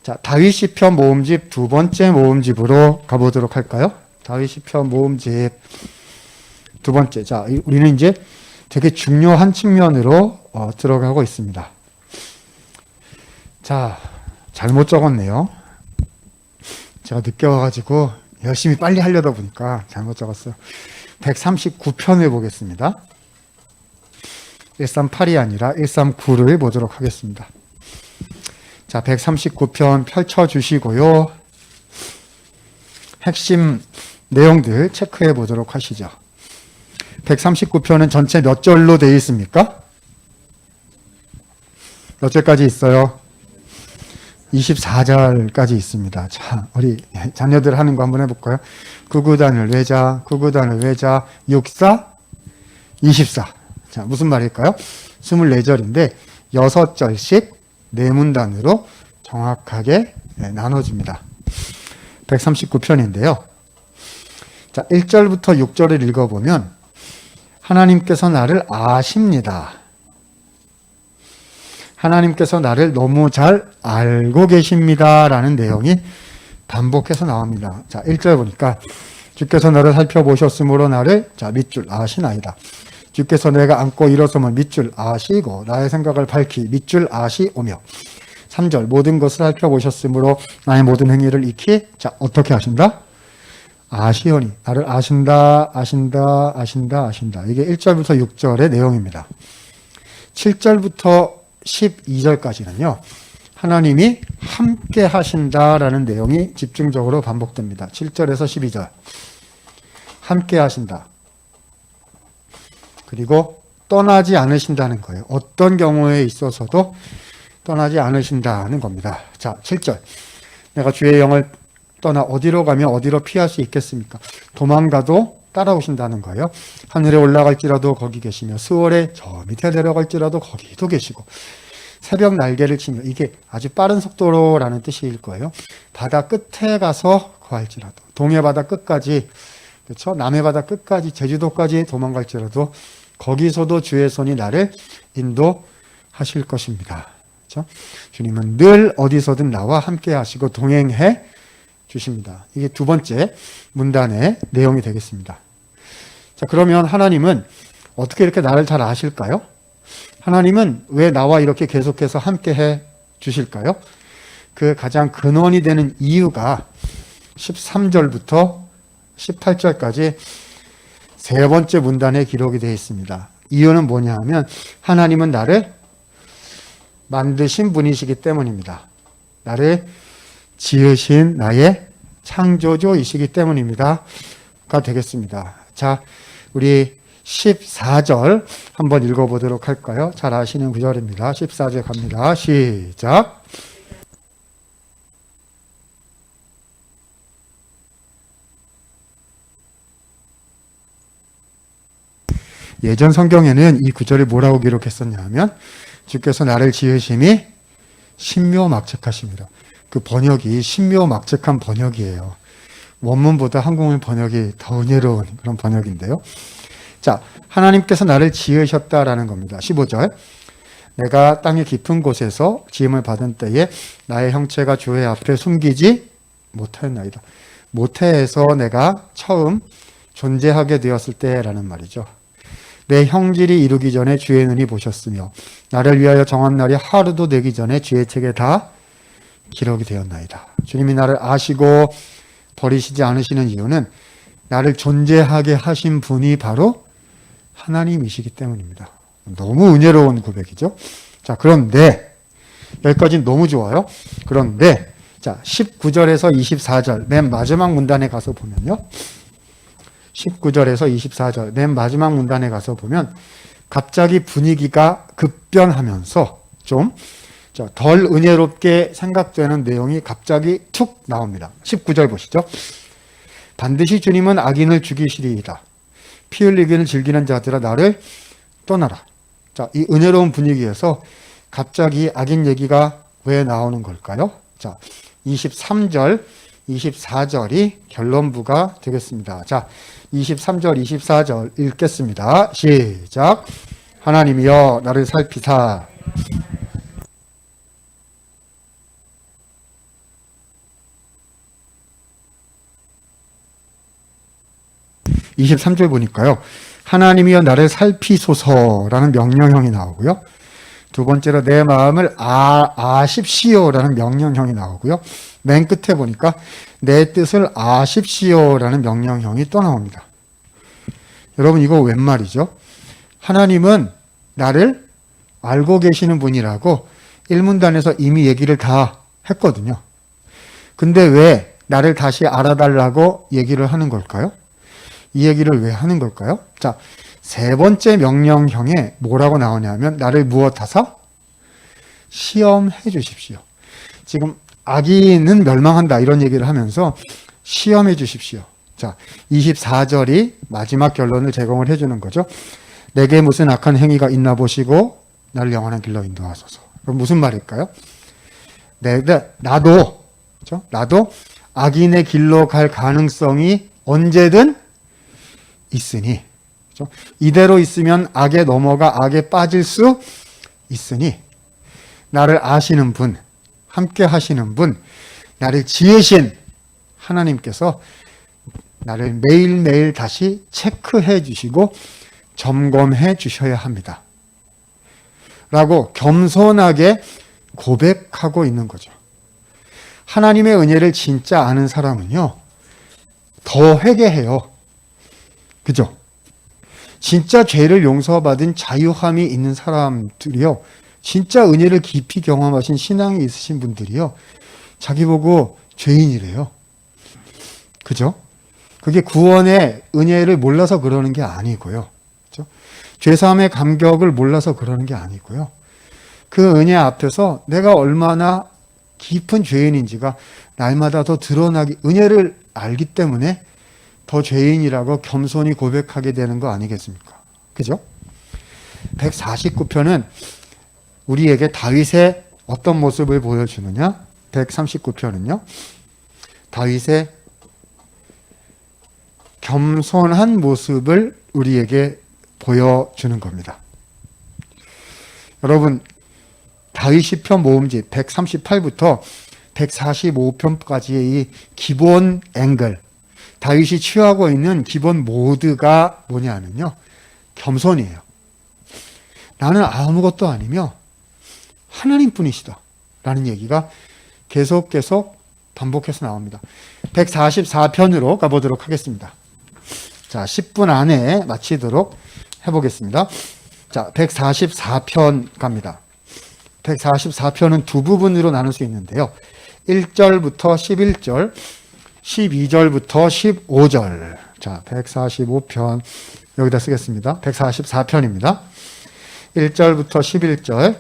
자, 다윗 시편 모음집 두 번째 모음집으로 가보도록 할까요? 다윗 시편 모음집 두 번째. 자, 우리는 이제 되게 중요한 측면으로 들어가고 있습니다. 자, 잘못 적었네요. 제가 늦게 와가지고 열심히 빨리 하려다 보니까 잘못 적었어요. 139편을 보겠습니다. 138이 아니라 139를 보도록 하겠습니다. 자, 139편 펼쳐주시고요. 핵심 내용들 체크해 보도록 하시죠. 139편은 전체 몇 절로 되어 있습니까? 몇 절까지 있어요? 24절까지 있습니다. 자, 우리 자녀들 하는 거 한번 해볼까요? 9구단을 외자, 9구단을 외자, 64, 24. 자, 무슨 말일까요? 24절인데 6절씩 네 문단으로 정확하게 나눠줍니다. 139편인데요. 자, 1절부터 6절을 읽어보면 하나님께서 나를 아십니다. 하나님께서 나를 너무 잘 알고 계십니다. 라는 내용이 반복해서 나옵니다. 자, 1절 보니까 주께서 너를 살펴보셨으므로 나를 밑줄 아시나이다. 주께서 내가 앉고 일어서면 밑줄 아시고 나의 생각을 밝히 밑줄 아시오며 3절 모든 것을 살펴보셨으므로 나의 모든 행위를 익히 어떻게 하신다? 아시오니 나를 아신다 아신다 아신다 아신다. 이게 1절부터 6절의 내용입니다. 7절부터 12절까지는요. 하나님이 함께 하신다라는 내용이 집중적으로 반복됩니다. 7절에서 12절 함께 하신다. 그리고 떠나지 않으신다는 거예요. 어떤 경우에 있어서도 떠나지 않으신다는 겁니다. 자, 7절. 내가 주의 영을 떠나 어디로 가며 어디로 피할 수 있겠습니까? 도망가도 따라오신다는 거예요. 하늘에 올라갈지라도 거기 계시며 스월에 저 밑에 내려갈지라도 거기도 계시고 새벽 날개를 치며 이게 아주 빠른 속도로라는 뜻일 거예요. 바다 끝에 가서 거할지라도 동해 바다 끝까지 그렇죠? 남해 바다 끝까지 제주도까지 도망갈지라도 거기서도 주의 손이 나를 인도하실 것입니다. 그렇죠? 주님은 늘 어디서든 나와 함께 하시고 동행해 주십니다. 이게 두 번째 문단의 내용이 되겠습니다. 자, 그러면 하나님은 어떻게 이렇게 나를 잘 아실까요? 하나님은 왜 나와 이렇게 계속해서 함께 해 주실까요? 그 가장 근원이 되는 이유가 13절부터 18절까지 세 번째 문단에 기록이 되어 있습니다. 이유는 뭐냐 하면 하나님은 나를 만드신 분이시기 때문입니다. 나를 지으신 나의 창조주이시기 때문입니다. 가 되겠습니다. 자, 우리 14절 한번 읽어보도록 할까요? 잘 아시는 구절입니다. 14절 갑니다. 시작. 예전 성경에는 이 구절을 뭐라고 기록했었냐 하면 주께서 나를 지으심이 신묘막측하심이라. 그 번역이 신묘막측한 번역이에요. 원문보다 한국말 번역이 더 은혜로운 그런 번역인데요. 자, 하나님께서 나를 지으셨다라는 겁니다. 15절. 내가 땅의 깊은 곳에서 지음을 받은 때에 나의 형체가 주의 앞에 숨기지 못하였나이다. 모태에서 내가 처음 존재하게 되었을 때라는 말이죠. 내 형질이 이루기 전에 주의 눈이 보셨으며 나를 위하여 정한 날이 하루도 되기 전에 주의 책에 다 기록이 되었나이다. 주님이 나를 아시고 버리시지 않으시는 이유는 나를 존재하게 하신 분이 바로 하나님이시기 때문입니다. 너무 은혜로운 고백이죠. 자, 그런데 여기까지는 너무 좋아요. 그런데 자, 19절에서 24절 맨 마지막 문단에 가서 보면요. 19절에서 24절 맨 마지막 문단에 가서 보면 갑자기 분위기가 급변하면서 좀 덜 은혜롭게 생각되는 내용이 갑자기 툭 나옵니다. 19절 보시죠. 반드시 주님은 악인을 죽이시리이다. 피 흘리기를 즐기는 자들아 나를 떠나라. 자, 이 은혜로운 분위기에서 갑자기 악인 얘기가 왜 나오는 걸까요? 자, 23절, 24절이 결론부가 되겠습니다. 자, 23절, 24절 읽겠습니다. 시작. 하나님이여 나를 살피사 23절 보니까요. 하나님이여 나를 살피소서라는 명령형이 나오고요. 두 번째로 내 마음을 아십시오라는 명령형이 나오고요. 맨 끝에 보니까 내 뜻을 아십시오라는 명령형이 또 나옵니다. 여러분 이거 웬 말이죠? 하나님은 나를 알고 계시는 분이라고 1문단에서 이미 얘기를 다 했거든요. 근데 왜 나를 다시 알아달라고 얘기를 하는 걸까요? 이 얘기를 왜 하는 걸까요? 자, 세 번째 명령형에 뭐라고 나오냐면 나를 무엇하사? 시험해 주십시오. 지금 악인은 멸망한다 이런 얘기를 하면서 시험해 주십시오. 자, 24절이 마지막 결론을 제공을 해주는 거죠. 내게 무슨 악한 행위가 있나 보시고 나를 영원한 길로 인도하소서. 그럼 무슨 말일까요? 나도 그렇죠? 나도 악인의 길로 갈 가능성이 언제든 있으니 그렇죠? 이대로 있으면 악에 넘어가 악에 빠질 수 있으니 나를 아시는 분, 함께 하시는 분, 나를 지으신 하나님께서 나를 매일매일 다시 체크해 주시고 점검해 주셔야 합니다. 라고 겸손하게 고백하고 있는 거죠. 하나님의 은혜를 진짜 아는 사람은요, 더 회개해요. 그죠? 진짜 죄를 용서받은 자유함이 있는 사람들이요, 진짜 은혜를 깊이 경험하신 신앙이 있으신 분들이요, 자기 보고 죄인이래요. 그죠? 그게 구원의 은혜를 몰라서 그러는 게 아니고요. 그죠? 죄사함의 감격을 몰라서 그러는 게 아니고요. 그 은혜 앞에서 내가 얼마나 깊은 죄인인지가 날마다 더 드러나기, 은혜를 알기 때문에 더 죄인이라고 겸손히 고백하게 되는 거 아니겠습니까? 그죠? 149편은 우리에게 다윗의 어떤 모습을 보여주느냐? 139편은요. 다윗의 겸손한 모습을 우리에게 보여주는 겁니다. 여러분, 다윗 시편 모음집 138부터 145편까지의 이 기본 앵글, 다윗이 취하고 있는 기본 모드가 뭐냐면요, 겸손이에요. 나는 아무것도 아니며 하나님뿐이시다 라는 얘기가 계속 반복해서 나옵니다. 144편으로 가보도록 하겠습니다. 자, 10분 안에 마치도록 해보겠습니다. 자, 144편 갑니다. 144편은 두 부분으로 나눌 수 있는데요. 1절부터 11절, 12절부터 15절. 자, 145편 여기다 쓰겠습니다. 144편입니다. 1절부터 11절,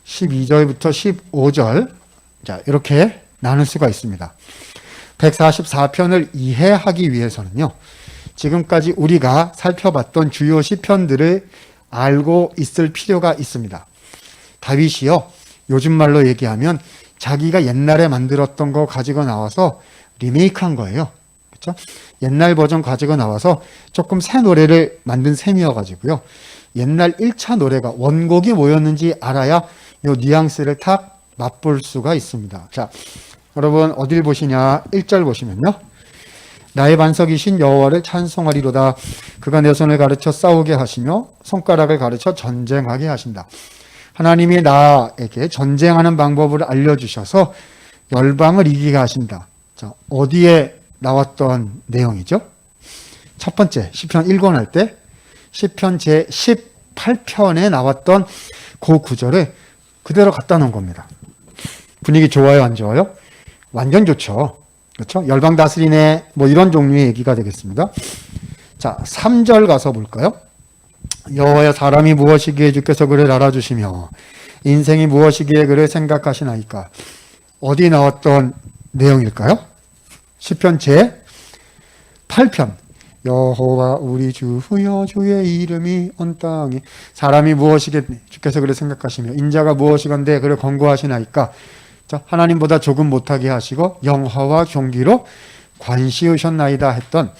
12절부터 15절. 자, 이렇게 나눌 수가 있습니다. 144편을 이해하기 위해서는요, 지금까지 우리가 살펴봤던 주요 시편들을 알고 있을 필요가 있습니다. 다윗이요, 요즘 말로 얘기하면 자기가 옛날에 만들었던 거 가지고 나와서 리메이크한 거예요. 그렇죠? 옛날 버전 가지고 나와서 조금 새 노래를 만든 셈이어가지고요. 옛날 1차 노래가 원곡이 뭐였는지 알아야 이 뉘앙스를 탁 맛볼 수가 있습니다. 자, 여러분 어딜 보시냐? 1절 보시면요. 나의 반석이신 여호와를 찬송하리로다. 그가 내 손을 가르쳐 싸우게 하시며 손가락을 가르쳐 전쟁하게 하신다. 하나님이 나에게 전쟁하는 방법을 알려주셔서 열방을 이기게 하신다. 자, 어디에 나왔던 내용이죠? 첫 번째, 시편 1권 때 시편 제18편에 나왔던 그 구절을 그대로 갖다 놓은 겁니다. 분위기 좋아요, 안 좋아요? 완전 좋죠. 그렇죠? 열방 다스리네, 뭐 이런 종류의 얘기가 되겠습니다. 자, 3절 가서 볼까요? 여호와여, 사람이 무엇이기에 주께서 그를 알아주시며 인생이 무엇이기에 그를 생각하시나이까. 어디 나왔던 내용일까요? 시편 제8편. 여호와 우리 주여, 주의 이름이 온 땅에. 사람이 무엇이기에 주께서 그를 생각하시며 인자가 무엇이건대 그를 권고하시나이까. 자, 하나님보다 조금 못하게 하시고 영화와 경기로 관시우셨나이다 했던,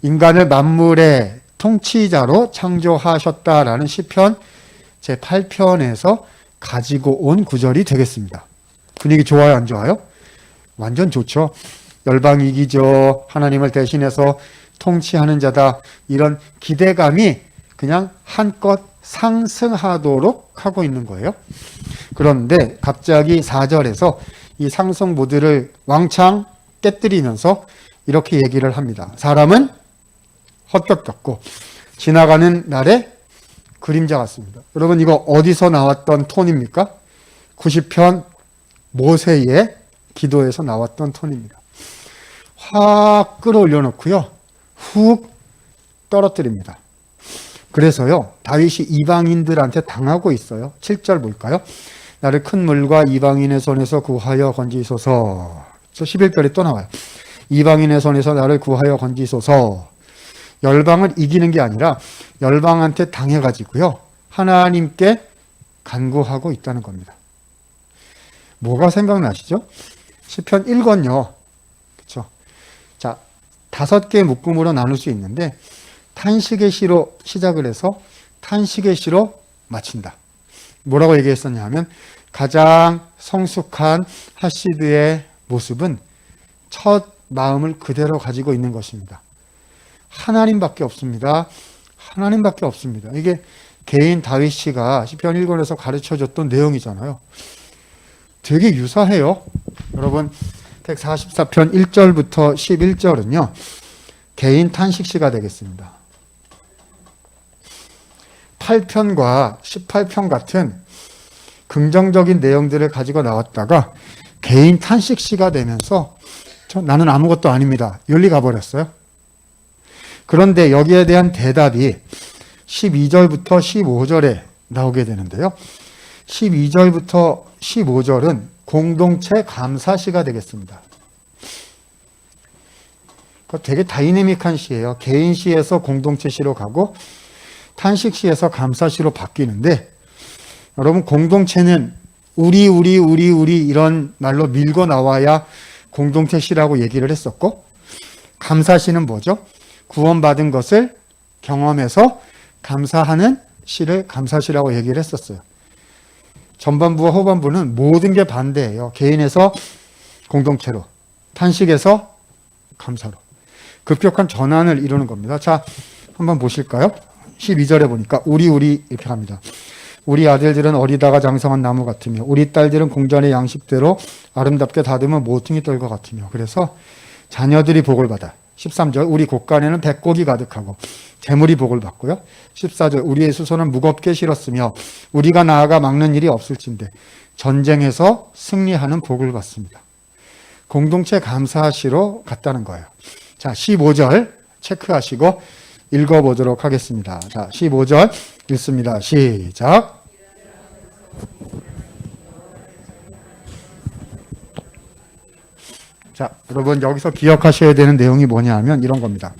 인간을 만물의 통치자로 창조하셨다라는 시편 제8편에서 가지고 온 구절이 되겠습니다. 분위기 좋아요, 안 좋아요? 완전 좋죠. 열방 이기죠. 하나님을 대신해서 통치하는 자다. 이런 기대감이 그냥 한껏 상승하도록 하고 있는 거예요. 그런데 갑자기 4절에서 이 상승 모드를 왕창 깨뜨리면서 이렇게 얘기를 합니다. 사람은 헛것 같고 지나가는 날의 그림자 같습니다. 여러분 이거 어디서 나왔던 톤입니까? 90편 모세의 기도에서 나왔던 톤입니다. 확 끌어올려 놓고요. 훅 떨어뜨립니다. 그래서요. 다윗이 이방인들한테 당하고 있어요. 7절 볼까요? 나를 큰 물과 이방인의 손에서 구하여 건지소서. 11절에 또 나와요. 이방인의 손에서 나를 구하여 건지소서. 열방을 이기는 게 아니라 열방한테 당해가지고요. 하나님께 간구하고 있다는 겁니다. 뭐가 생각나시죠? 시편 1권요. 그렇죠? 자, 5개의 묶음으로 나눌 수 있는데 탄식의 시로 시작을 해서 탄식의 시로 마친다. 뭐라고 얘기했었냐 하면 가장 성숙한 하시드의 모습은 첫 마음을 그대로 가지고 있는 것입니다. 하나님밖에 없습니다. 하나님밖에 없습니다. 이게 개인 다윗 씨가 시편 1권에서 가르쳐줬던 내용이잖아요. 되게 유사해요. 여러분 144편 1절부터 11절은요. 개인 탄식시가 되겠습니다. 8편과 18편 같은 긍정적인 내용들을 가지고 나왔다가 개인 탄식시가 되면서 나는 아무것도 아닙니다. 열리 가버렸어요. 그런데 여기에 대한 대답이 12절부터 15절에 나오게 되는데요. 12절부터 15절은 공동체 감사시가 되겠습니다. 되게 다이내믹한 시예요. 개인 시에서 공동체 시로 가고 탄식 시에서 감사 시로 바뀌는데 여러분 공동체는 우리 이런 말로 밀고 나와야 공동체 시라고 얘기를 했었고 감사 시는 뭐죠? 구원받은 것을 경험해서 감사하는 시를 감사시라고 얘기를 했었어요. 전반부와 후반부는 모든 게 반대예요. 개인에서 공동체로, 탄식에서 감사로. 급격한 전환을 이루는 겁니다. 자, 한번 보실까요? 12절에 보니까 우리 이렇게 합니다. 우리 아들들은 어리다가 장성한 나무 같으며 우리 딸들은 공전의 양식대로 아름답게 다듬은 모퉁이 떨과 같으며 그래서 자녀들이 복을 받아. 13절 우리 곳간에는 백곡이 가득하고 재물이 복을 받고요. 14절 우리의 수소는 무겁게 실었으며 우리가 나아가 막는 일이 없을진데 전쟁에서 승리하는 복을 받습니다. 공동체 감사시로 갔다는 거예요. 자, 15절 체크하시고 읽어보도록 하겠습니다. 자, 15절 읽습니다. 시작. 자, 여러분 여기서 기억하셔야 되는 내용이 뭐냐 하면 이런 겁니다.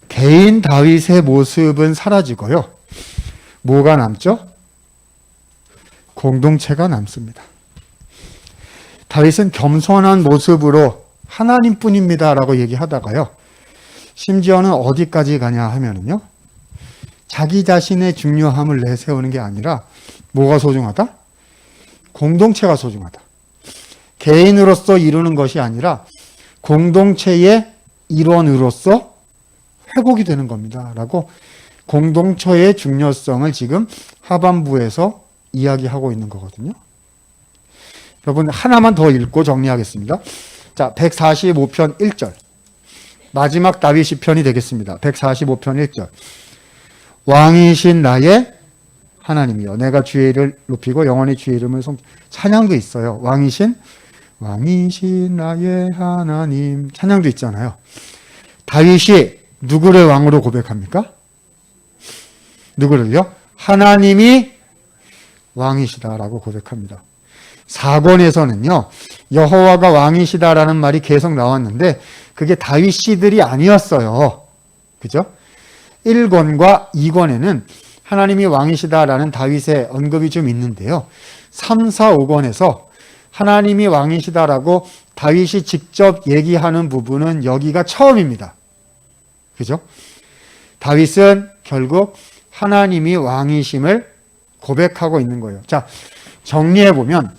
개인 다윗의 모습은 사라지고요. 뭐가 남죠? 공동체가 남습니다. 다윗은 겸손한 모습으로 하나님뿐입니다 라고 얘기하다가요. 심지어는 어디까지 가냐 하면은요. 자기 자신의 중요함을 내세우는 게 아니라 뭐가 소중하다? 공동체가 소중하다. 개인으로서 이루는 것이 아니라 공동체의 일원으로서 회복이 되는 겁니다. 라고 공동체의 중요성을 지금 하반부에서 이야기하고 있는 거거든요. 여러분 하나만 더 읽고 정리하겠습니다. 자, 145편 1절. 마지막 다윗 시편이 되겠습니다. 145편 1절. 왕이신 나의 하나님이여 내가 주의 이름을 높이고 영원히 주의 이름을 찬양도 있어요. 왕이신 나의 하나님 찬양도 있잖아요. 다윗이 누구를 왕으로 고백합니까? 누구를요? 하나님이 왕이시다라고 고백합니다. 4권에서는요. 여호와가 왕이시다라는 말이 계속 나왔는데 그게 다윗 시들이 아니었어요. 그죠? 1권과 2권에는 하나님이 왕이시다라는 다윗의 언급이 좀 있는데요. 3, 4, 5권에서 하나님이 왕이시다라고 다윗이 직접 얘기하는 부분은 여기가 처음입니다. 그죠? 다윗은 결국 하나님이 왕이심을 고백하고 있는 거예요. 자, 정리해보면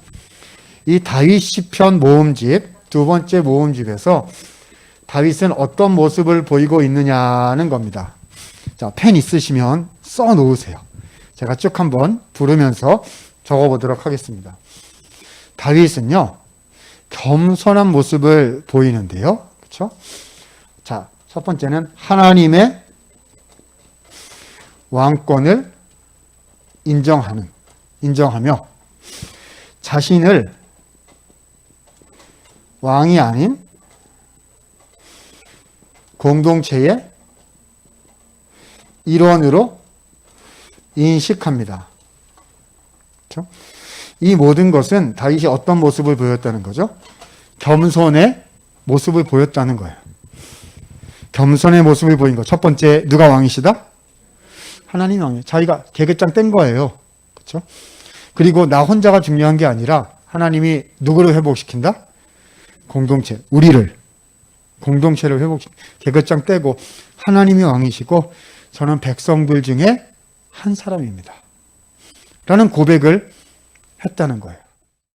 이 다윗 시편 모음집, 두 번째 모음집에서 다윗은 어떤 모습을 보이고 있느냐는 겁니다. 자, 펜 있으시면 써 놓으세요. 제가 쭉 한번 부르면서 적어 보도록 하겠습니다. 다윗은요, 겸손한 모습을 보이는데요. 그렇죠? 자, 첫 번째는 하나님의 왕권을 인정하며 자신을 왕이 아닌 공동체의 일원으로 인식합니다. 그렇죠? 이 모든 것은 다윗이 어떤 모습을 보였다는 거죠? 겸손의 모습을 보였다는 거예요. 겸손의 모습을 보인 거. 첫 번째, 누가 왕이시다? 하나님 왕이에요. 자기가 계급장 뗀 거예요. 그렇죠? 그리고 나 혼자가 중요한 게 아니라 하나님이 누구를 회복시킨다? 공동체, 우리를, 공동체를 계급장 떼고 하나님이 왕이시고 저는 백성들 중에 한 사람입니다. 라는 고백을 했다는 거예요.